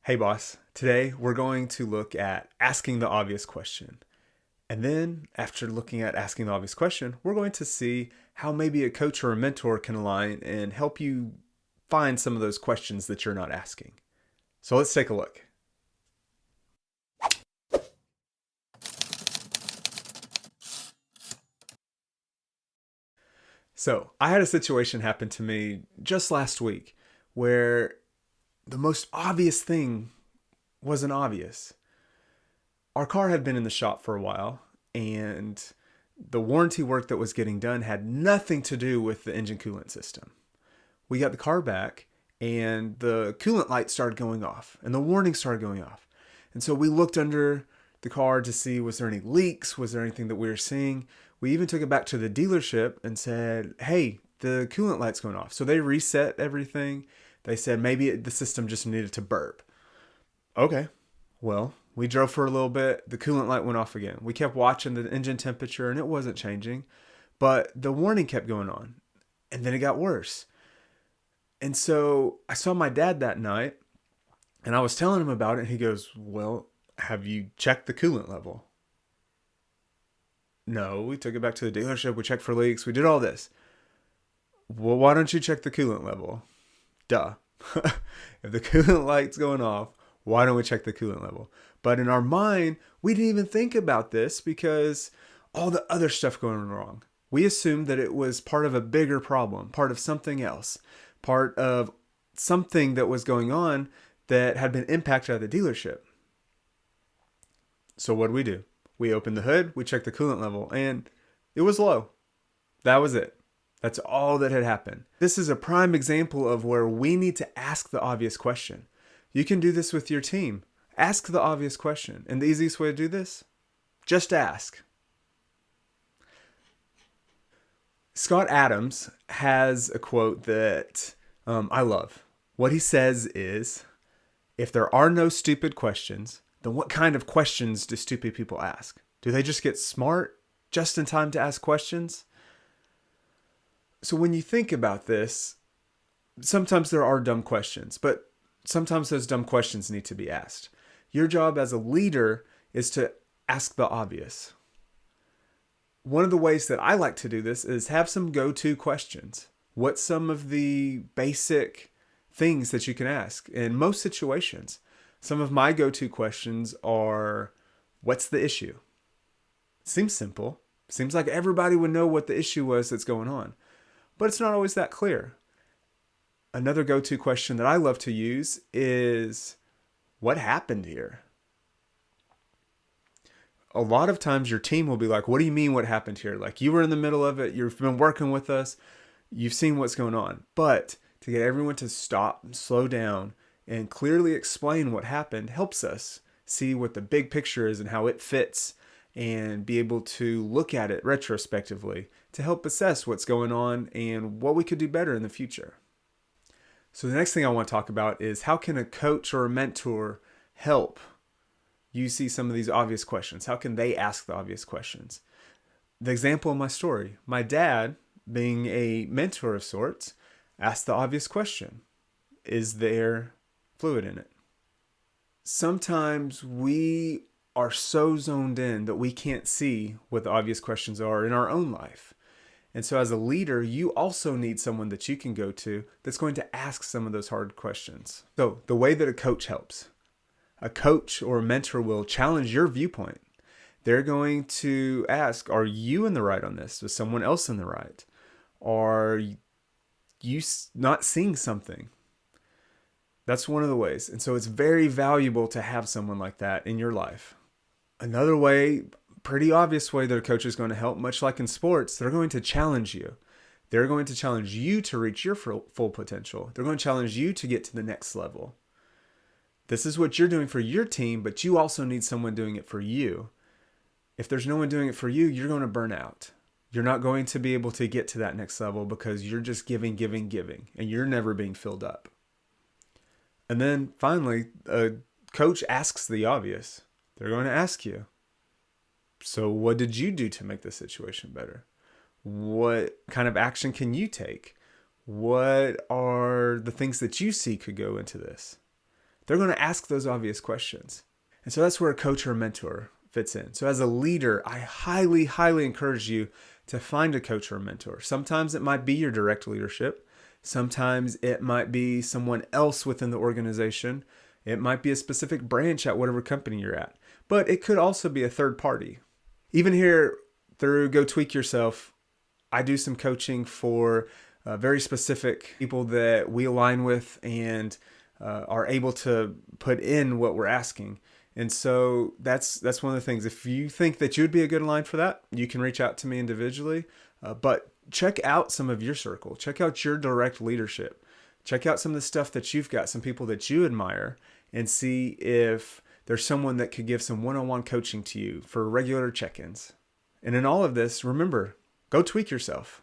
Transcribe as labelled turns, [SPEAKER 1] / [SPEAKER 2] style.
[SPEAKER 1] Hey boss, today we're going to look at asking the obvious question. And then, after looking at asking the obvious question, we're going to see how maybe a coach or a mentor can align and help you find some of those questions that you're not asking. So let's take a look. So, I had a situation happen to me just last week where the most obvious thing wasn't obvious. Our car had been in the shop for a while, and the warranty work that was getting done had nothing to do with the engine coolant system. We got the car back, and the coolant light started going off, and the warning started going off. And so we looked under the car to see, was there any leaks? Was there anything that we were seeing? We even took it back to the dealership and said, hey, the coolant light's going off. So they reset everything. They said maybe the system just needed to burp. Okay, well, we drove for a little bit. The coolant light went off again. We kept watching the engine temperature and it wasn't changing, but the warning kept going on. And then it got worse. And so I saw my dad that night and I was telling him about it. And he goes, well, have you checked the coolant level? No, we took it back to the dealership. We checked for leaks. We did all this. Well, why don't you check the coolant level? Duh. If the coolant light's going off, why don't we check the coolant level? But in our mind, we didn't even think about this because all the other stuff going wrong. We assumed that it was part of a bigger problem, part of something else, part of something that was going on that had been impacted at the dealership. So what do? We opened the hood, we checked the coolant level, and it was low. That was it. That's all that had happened. This is a prime example of where we need to ask the obvious question. You can do this with your team. Ask the obvious question. And the easiest way to do this? Just ask. Scott Adams has a quote that I love. What he says is, if there are no stupid questions, then what kind of questions do stupid people ask? Do they just get smart just in time to ask questions? So when you think about this, sometimes there are dumb questions, but sometimes those dumb questions need to be asked. Your job as a leader is to ask the obvious. One of the ways that I like to do this is have some go-to questions. What's some of the basic things that you can ask in most situations? Some of my go-to questions are, what's the issue? Seems simple. Seems like everybody would know what the issue was that's going on. But it's not always that clear. Another go-to question that I love to use is, what happened here? A lot of times your team will be like, what do you mean what happened here? Like, you were in the middle of it, you've been working with us, you've seen what's going on. But to get everyone to stop and slow down and clearly explain what happened helps us see what the big picture is and how it fits, and be able to look at it retrospectively to help assess what's going on and what we could do better in the future. So the next thing I want to talk about is, how can a coach or a mentor help you see some of these obvious questions? How can they ask the obvious questions? The example of my story, my dad, being a mentor of sorts, asked the obvious question: is there fluid in it? Sometimes we are so zoned in that we can't see what the obvious questions are in our own life. And so as a leader, you also need someone that you can go to that's going to ask some of those hard questions. So the way that a coach helps, a coach or a mentor will challenge your viewpoint. They're going to ask, are you in the right on this? Is someone else in the right? Are you not seeing something? That's one of the ways. And so it's very valuable to have someone like that in your life. Another way, pretty obvious way that a coach is going to help, much like in sports, they're going to challenge you. They're going to challenge you to reach your full potential. They're going to challenge you to get to the next level. This is what you're doing for your team, but you also need someone doing it for you. If there's no one doing it for you, you're going to burn out. You're not going to be able to get to that next level because you're just giving, and you're never being filled up. And then finally, a coach asks the obvious. They're going to ask you, so what did you do to make the situation better? What kind of action can you take? What are the things that you see could go into this? They're going to ask those obvious questions. And so that's where a coach or a mentor fits in. So as a leader, I highly, highly encourage you to find a coach or a mentor. Sometimes it might be your direct leadership. Sometimes it might be someone else within the organization. It might be a specific branch at whatever company you're at. But it could also be a third party. Even here through Go Tweak Yourself, I do some coaching for very specific people that we align with and are able to put in what we're asking. And so that's one of the things. If you think that you'd be a good align for that, you can reach out to me individually. But check out some of your circle. Check out your direct leadership. Check out some of the stuff that you've got, some people that you admire, and see if there's someone that could give some one-on-one coaching to you for regular check-ins. And in all of this, remember, go tweak yourself.